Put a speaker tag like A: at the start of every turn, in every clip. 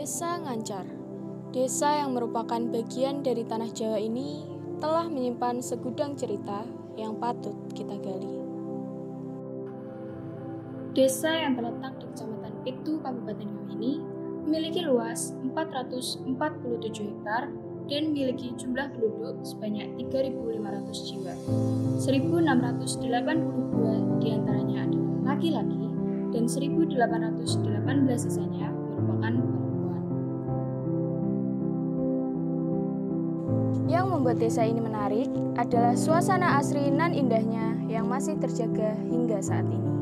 A: Desa Ngancar. Desa yang merupakan bagian dari tanah Jawa ini telah menyimpan segudang cerita yang patut kita gali. Desa yang terletak di Kecamatan Pitu, Kabupaten Ngawi ini memiliki luas 447 hektar dan memiliki jumlah penduduk sebanyak 3.500 jiwa. 1.682 diantaranya adalah laki-laki dan 1.818 sisanya merupakan perempuan. Yang membuat desa ini menarik adalah suasana asri nan indahnya yang masih terjaga hingga saat ini.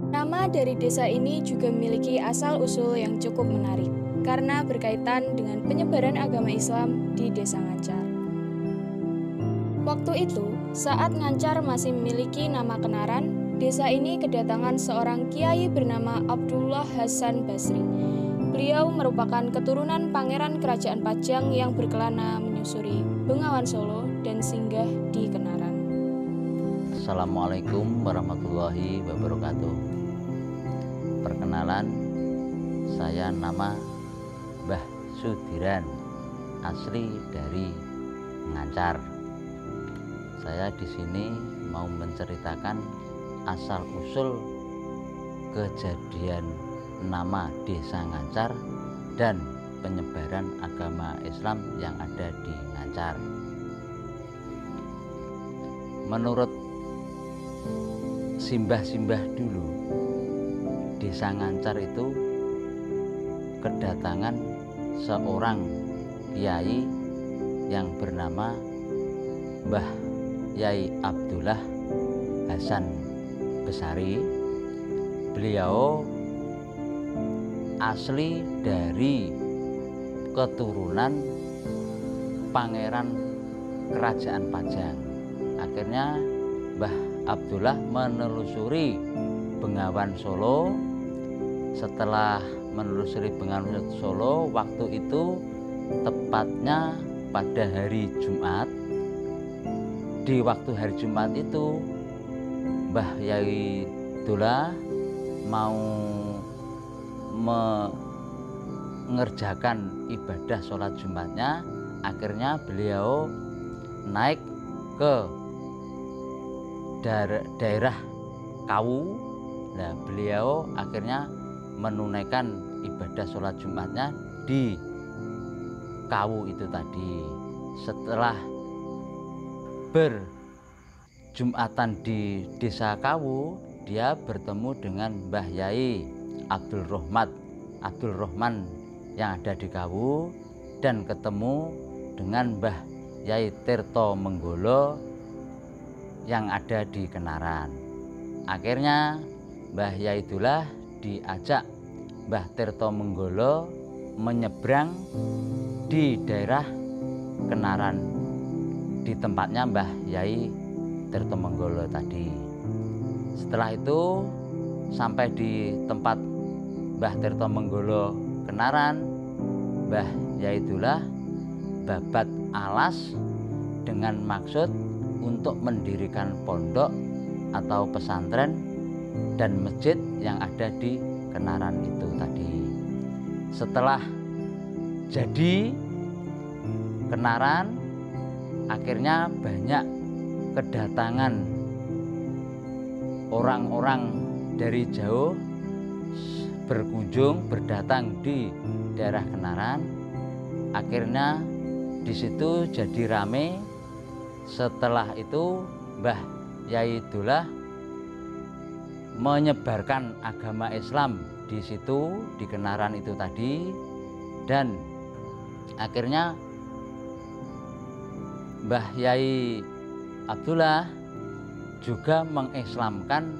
A: Nama dari desa ini juga memiliki asal-usul yang cukup menarik karena berkaitan dengan penyebaran agama Islam di Desa Ngancar. Waktu itu, saat Ngancar masih memiliki nama Kenaran, desa ini kedatangan seorang kiai bernama Abdullah Hasan Basri. Beliau merupakan keturunan pangeran kerajaan Pajang yang berkelana menyusuri Bengawan Solo dan singgah di Kenaran.
B: Assalamualaikum warahmatullahi wabarakatuh. Perkenalan, saya nama Mbah Sudiran, asli dari Ngancar. Saya di sini mau menceritakan asal-usul kejadian nama Desa Ngancar dan penyebaran agama Islam yang ada di Ngancar. Menurut simbah-simbah dulu, Desa Ngancar itu kedatangan seorang kiai yang bernama Mbah Yai Abdullah Hasan Basri. Beliau asli dari keturunan pangeran kerajaan Pajang. Akhirnya Mbah Abdullah menelusuri Bengawan Solo. Setelah menelusuri Bengawan Solo, waktu itu tepatnya pada hari Jumat. Di waktu hari Jumat itu Mbah Yai Abdullah mau mengerjakan ibadah sholat Jumatnya. Akhirnya beliau naik ke daerah Kawu. Nah, beliau akhirnya menunaikan ibadah sholat Jumatnya di Kawu itu tadi. Setelah berjumatan di desa Kawu, dia bertemu dengan Mbah Yai Abdul Rahman yang ada di Kawu dan ketemu dengan Mbah Yai Tirto Menggolo yang ada di Kenaran. Akhirnya Mbah Yai Abdullah diajak Mbah Tirto Menggolo menyeberang di daerah Kenaran di tempatnya Mbah Yai Tirto Menggolo tadi. Setelah itu sampai di tempat Mbah Tirto Menggolo Kenaran, Mbah Yai Abdullah babat alas dengan maksud untuk mendirikan pondok atau pesantren dan masjid yang ada di Kenaran itu tadi. Setelah jadi Kenaran, akhirnya banyak kedatangan orang-orang dari jauh berkunjung, berdatang di daerah Kenaran. Akhirnya di situ jadi rame. Setelah itu Mbah Yai Abdullah menyebarkan agama Islam di situ, di Kenaran itu tadi, dan akhirnya Mbah Yai Abdullah juga mengislamkan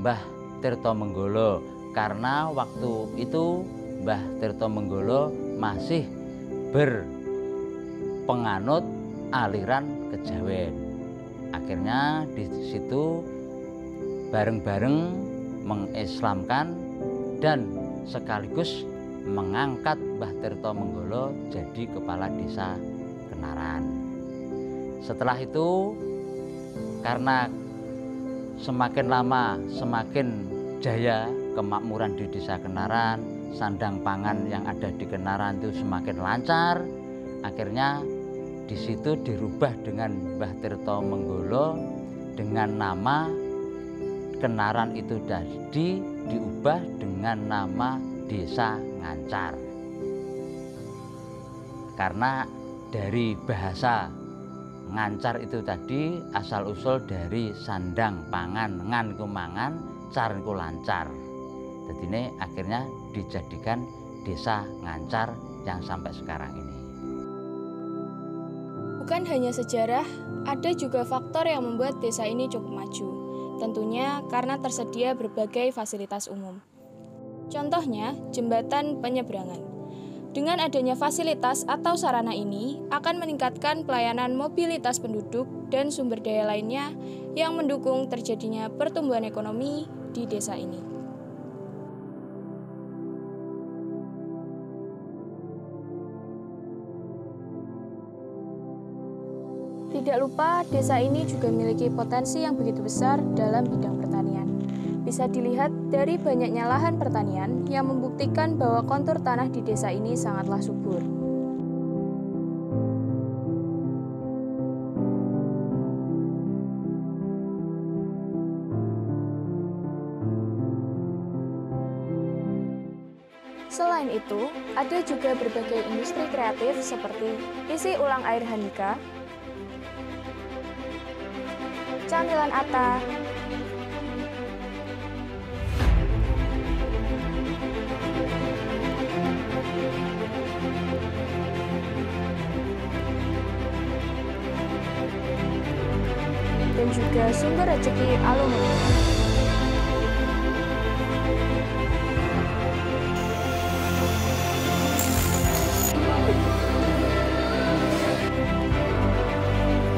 B: Mbah Tirto Menggolo karena waktu itu Mbah Tirto Menggolo masih berpenganut aliran kejawen. Akhirnya di situ bareng-bareng mengislamkan dan sekaligus mengangkat Mbah Tirto Menggolo jadi kepala desa Kenaran. Setelah itu, karena semakin lama semakin jaya kemakmuran di desa Kenaran, sandang pangan yang ada di Kenaran itu semakin lancar. Akhirnya di situ dirubah dengan Mbah Tirto Menggolo dengan nama Kenaran itu tadi diubah dengan nama Desa Ngancar. Karena dari bahasa ngancar itu tadi asal usul dari sandang pangan, ngan ku mangan, car ku lancar. Jadi ini akhirnya dijadikan Desa Ngancar yang sampai sekarang ini.
A: Bukan hanya sejarah, ada juga faktor yang membuat desa ini cukup maju. Tentunya karena tersedia berbagai fasilitas umum. Contohnya, jembatan penyeberangan. Dengan adanya fasilitas atau sarana ini akan meningkatkan pelayanan mobilitas penduduk dan sumber daya lainnya yang mendukung terjadinya pertumbuhan ekonomi di desa ini. Tidak lupa, desa ini juga memiliki potensi yang begitu besar dalam bidang pertanian. Bisa dilihat dari banyaknya lahan pertanian yang membuktikan bahwa kontur tanah di desa ini sangatlah subur. Selain itu, ada juga berbagai industri kreatif seperti isi ulang air Hanika, camilan Atta, dan juga sumber rezeki aluminium.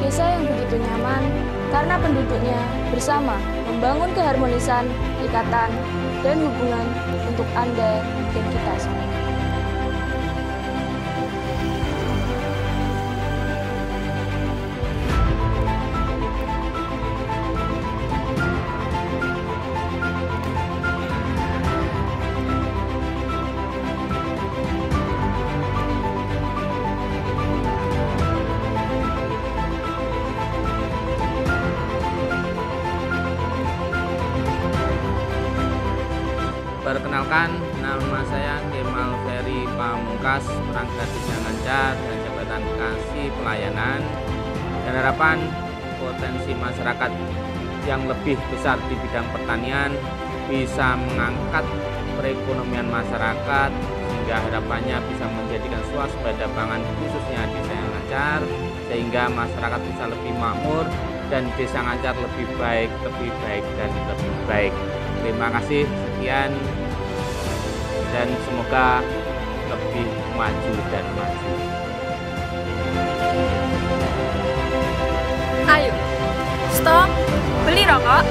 A: Desa yang begitu nyaman karena penduduknya bersama membangun keharmonisan, ikatan, dan hubungan untuk Anda dan kita semua.
C: Perkenalkan, nama saya Kemal Ferry Pamungkas, perangkat Desa Ngancar dan Jabatan Kasih Pelayanan, dan harapan potensi masyarakat yang lebih besar di bidang pertanian bisa mengangkat perekonomian masyarakat sehingga harapannya bisa menjadikan swasembada pangan khususnya di Desa Ngancar sehingga masyarakat bisa lebih makmur dan Desa Ngancar lebih baik dan lebih baik. Terima kasih, sekian, dan semoga lebih maju dan maju.
A: Ayo, stop, beli rokok.